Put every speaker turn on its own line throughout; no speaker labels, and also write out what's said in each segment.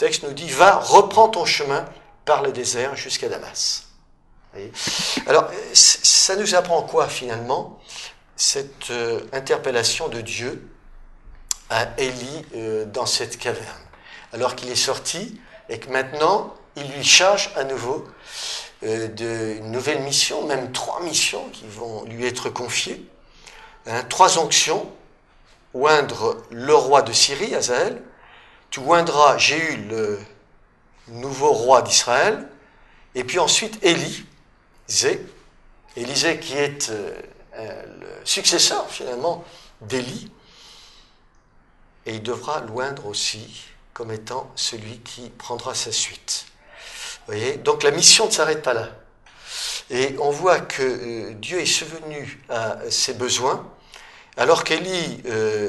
texte nous dit « Va, reprends ton chemin par le désert jusqu'à Damas. » Alors, ça nous apprend quoi finalement, cette interpellation de Dieu à Élie dans cette caverne, alors qu'il est sorti et que maintenant il lui charge à nouveau d'une nouvelle mission, même 3 missions qui vont lui être confiées, 3 onctions: oindre le roi de Syrie, Hazaël, tu oindras Jéhu, le nouveau roi d'Israël, et puis ensuite Élisée qui est le successeur finalement d'Élie, et il devra l'oindre aussi comme étant celui qui prendra sa suite. Vous voyez, donc la mission ne s'arrête pas là. Et on voit que Dieu est subvenu à ses besoins, alors qu'Élie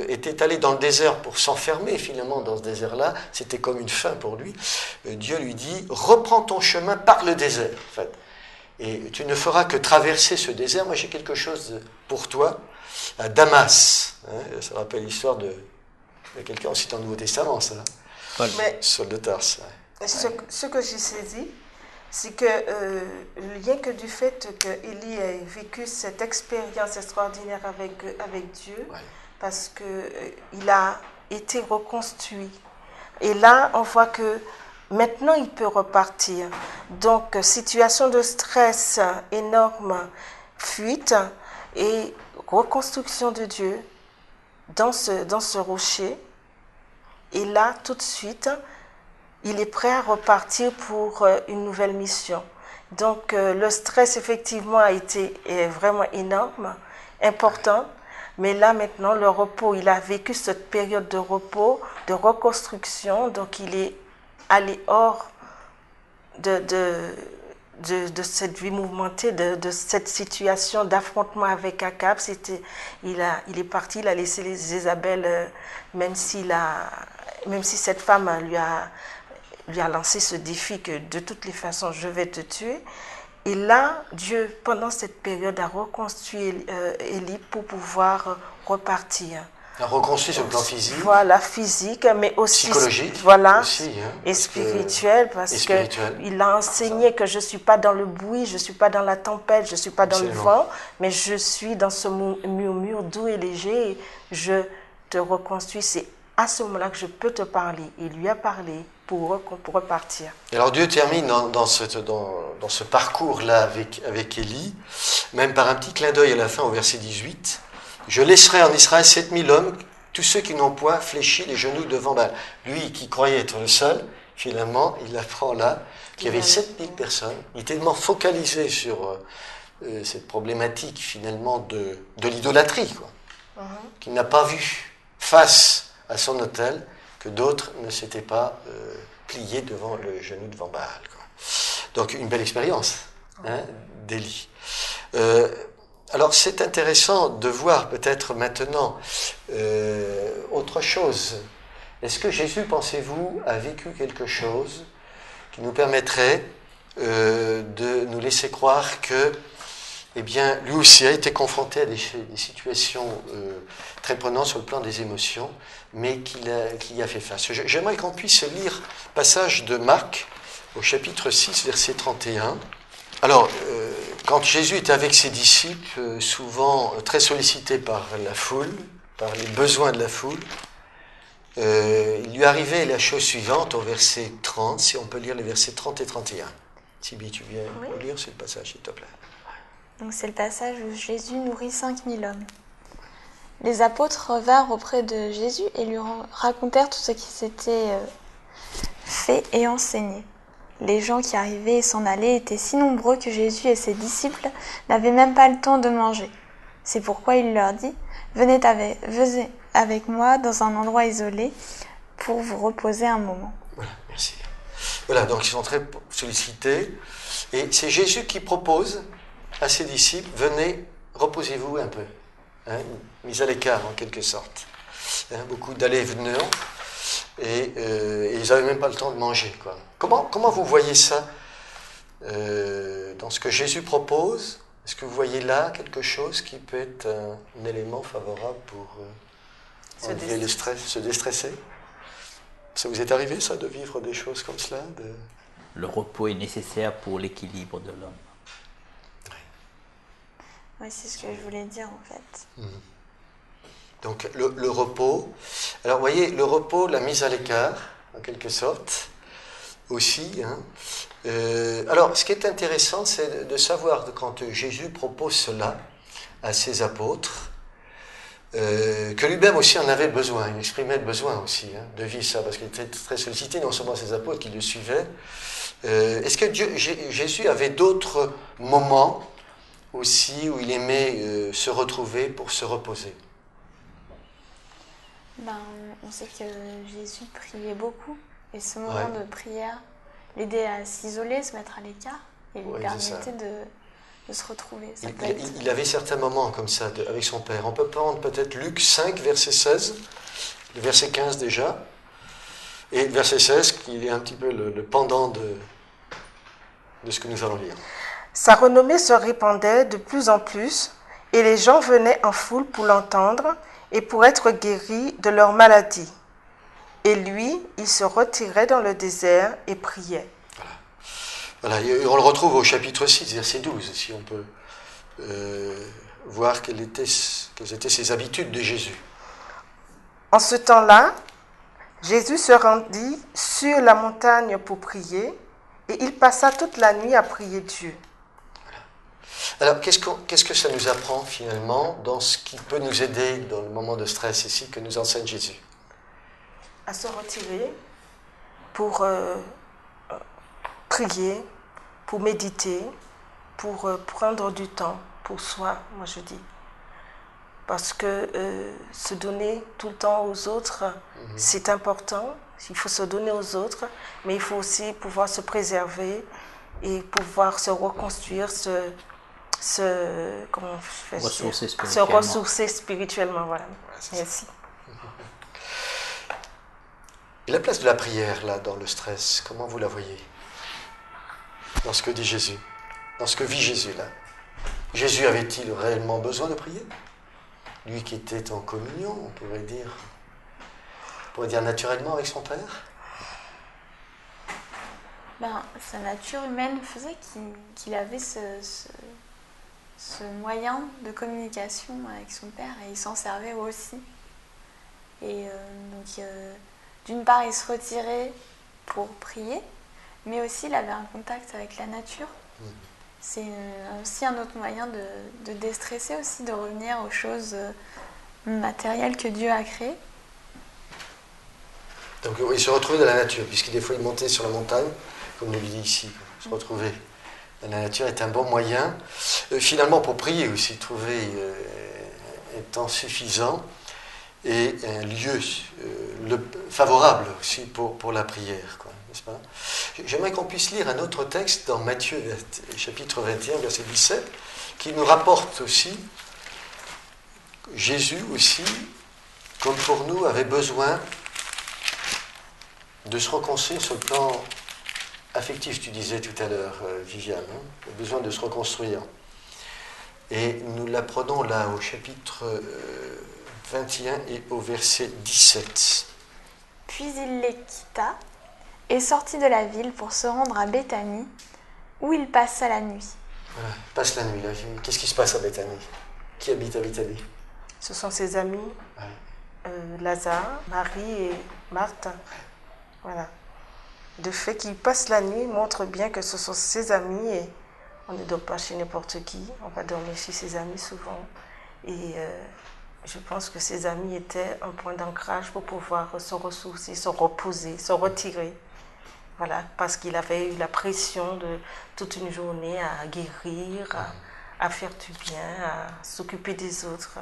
était allé dans le désert pour s'enfermer finalement dans ce désert-là, c'était comme une fin pour lui. Dieu lui dit « Reprends ton chemin par le désert. » En fait. Et tu ne feras que traverser ce désert. Moi, j'ai quelque chose pour toi à Damas. Ça rappelle l'histoire de quelqu'un aussi dans le Nouveau Testament, ça. Saul de Tarse.
Ce que j'ai saisi, c'est que rien que du fait qu'Élie ait vécu cette expérience extraordinaire avec Dieu, parce qu'il a été reconstruit. Et là, on voit que maintenant, il peut repartir. Donc, situation de stress énorme, fuite et reconstruction de Dieu dans ce rocher. Et là, tout de suite, il est prêt à repartir pour une nouvelle mission. Donc, le stress, effectivement, a été vraiment énorme, important. Mais là, maintenant, le repos, il a vécu cette période de repos, de reconstruction. Donc, il est allé hors de cette vie mouvementée, de cette situation d'affrontement avec Akab. Il est parti, il a laissé les Jézabel, même si cette femme lui a lancé ce défi que de toutes les façons, je vais te tuer. Et là, Dieu, pendant cette période, a reconstruit Élie pour pouvoir repartir.
A reconstruit sur le plan physique.
Voilà, physique, mais aussi
psychologique.
Voilà,
aussi,
et spirituel, parce qu'il a enseigné que je ne suis pas dans le bruit, je ne suis pas dans la tempête, je ne suis pas dans le vent, mais je suis dans ce murmure doux et léger. Je te reconstruis. C'est à ce moment-là que je peux te parler. Il lui a parlé pour repartir.
Et alors Dieu termine dans ce parcours-là avec Élie, même par un petit clin d'œil à la fin au verset 18. « Je laisserai en Israël 7000 hommes, tous ceux qui n'ont point fléchi les genoux devant Baal. » Lui qui croyait être le seul, finalement, il apprend là qu'il y avait 7000 personnes. Il est tellement focalisé sur cette problématique finalement de l'idolâtrie, qu'il n'a pas vu face à son autel que d'autres ne s'étaient pas pliés devant le genou devant Baal. Donc une belle expérience d'Élie. Alors c'est intéressant de voir peut-être maintenant autre chose. Est-ce que Jésus, pensez-vous, a vécu quelque chose qui nous permettrait de nous laisser croire que, eh bien, lui aussi a été confronté à des situations très prenantes sur le plan des émotions, mais qu'il y a fait face. J'aimerais qu'on puisse lire le passage de Marc au chapitre 6, verset 31. Alors, quand Jésus était avec ses disciples, souvent très sollicité par la foule, par les besoins de la foule, il lui arrivait la chose suivante au verset 30, si on peut lire les versets 30 et 31. Sibylle, tu viens lire ce passage, s'il te plaît.
Donc c'est le passage où Jésus nourrit 5000 hommes. Les apôtres vinrent auprès de Jésus et lui racontèrent tout ce qui s'était fait et enseigné. Les gens qui arrivaient et s'en allaient étaient si nombreux que Jésus et ses disciples n'avaient même pas le temps de manger. C'est pourquoi il leur dit « Venez avec moi dans un endroit isolé pour vous reposer un moment. »
Voilà, merci. Voilà, donc ils sont très sollicités. Et c'est Jésus qui propose à ses disciples « Venez, reposez-vous un peu. » Mis à l'écart en quelque sorte. Beaucoup d'allées et venues. Et ils n'avaient même pas le temps de manger. Comment vous voyez ça dans ce que Jésus propose? Est-ce que vous voyez là quelque chose qui peut être un élément favorable pour enlever le stress, se déstresser? Ça vous est arrivé, ça, de vivre des choses comme cela
Le repos est nécessaire pour l'équilibre de l'homme.
Oui, c'est ce que je voulais dire en fait.
Donc le repos. Alors vous voyez, le repos, la mise à l'écart, en quelque sorte, aussi. Hein. Alors ce qui est intéressant, c'est de savoir que quand Jésus propose cela à ses apôtres, que lui-même aussi en avait besoin, il exprimait le besoin aussi de vivre ça, parce qu'il était très sollicité, non seulement ses apôtres qui le suivaient. Est-ce que Jésus avait d'autres moments aussi où il aimait se retrouver pour se reposer?
On sait que Jésus priait beaucoup, et ce moment de prière l'aidait à s'isoler, se mettre à l'écart, et lui permettait de se retrouver.
Il avait certains moments comme ça avec son Père. On peut prendre peut-être Luc 5, verset 16, le verset 15 déjà, et le verset 16 qui est un petit peu le pendant de ce que nous allons lire.
Sa renommée se répandait de plus en plus, et les gens venaient en foule pour l'entendre et pour être guéris de leur maladie. Et lui, il se retirait dans le désert et priait.
Voilà, et on le retrouve au chapitre 6, verset 12, si on peut voir quelles étaient ses habitudes de Jésus.
En ce temps-là, Jésus se rendit sur la montagne pour prier, et il passa toute la nuit à prier Dieu.
Alors, qu'est-ce que ça nous apprend finalement dans ce qui peut nous aider dans le moment de stress ici que nous enseigne Jésus?
À se retirer pour prier, pour méditer, pour prendre du temps pour soi, moi je dis. Parce que se donner tout le temps aux autres, c'est important. Il faut se donner aux autres, mais il faut aussi pouvoir se préserver et pouvoir se reconstruire, se ressourcer spirituellement. Voilà. Merci.
Et la place de la prière, là, dans le stress, comment vous la voyez? Dans ce que dit Jésus, dans ce que vit Jésus, là. Jésus avait-il réellement besoin de prier? Lui qui était en communion, on pourrait dire naturellement avec son Père?
Sa nature humaine faisait qu'il avait ce moyen de communication avec son Père, et il s'en servait aussi. Et d'une part, il se retirait pour prier, mais aussi il avait un contact avec la nature. C'est aussi un autre moyen de déstresser aussi, de revenir aux choses matérielles que Dieu a créées.
Donc il se retrouvait dans la nature, puisque des fois il montait sur la montagne, comme nous le dit ici, se retrouver dans la nature est un bon moyen. Finalement pour prier aussi, trouver un temps suffisant et un lieu favorable aussi pour la prière, n'est-ce pas? J'aimerais qu'on puisse lire un autre texte dans Matthieu chapitre 21, verset 17, qui nous rapporte aussi Jésus aussi, comme pour nous, avait besoin de se reconstruire sur le plan affectif, tu disais tout à l'heure, Viviane, besoin de se reconstruire. Et nous l'apprenons là au chapitre 21 et au verset 17.
Puis il les quitta et sortit de la ville pour se rendre à Béthanie, où il passa la nuit.
Voilà, il passe la nuit là. Qu'est-ce qui se passe à Béthanie? Qui habite à Béthanie?
Ce sont ses amis, Lazare, Marie et Marthe. Voilà. Le fait qu'il passe la nuit montre bien que ce sont ses amis, et on ne dort pas chez n'importe qui, on va dormir chez ses amis souvent. Et je pense que ses amis étaient un point d'ancrage pour pouvoir se ressourcer, se reposer, se retirer. Voilà, parce qu'il avait eu la pression de toute une journée à guérir, à faire du bien, à s'occuper des autres,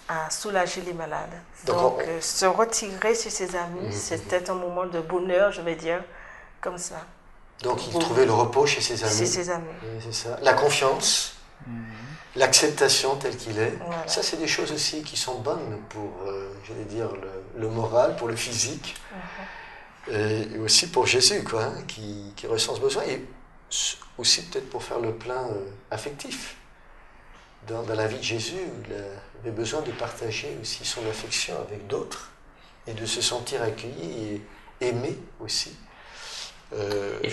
à soulager les malades. Donc, se retirer chez ses amis, c'était un moment de bonheur, je vais dire, comme ça.
Donc, il trouvait le repos chez ses amis.
Chez ses amis.
Oui, c'est ça. La confiance, l'acceptation telle qu'il est.
Voilà.
Ça, c'est des choses aussi qui sont bonnes pour, j'allais dire, le moral, pour le physique, et aussi pour Jésus, qui ressent ce besoin, et aussi peut-être pour faire le plein affectif. Dans la vie de Jésus, il avait besoin de partager aussi son affection avec d'autres et de se sentir accueilli aimer aussi.
Et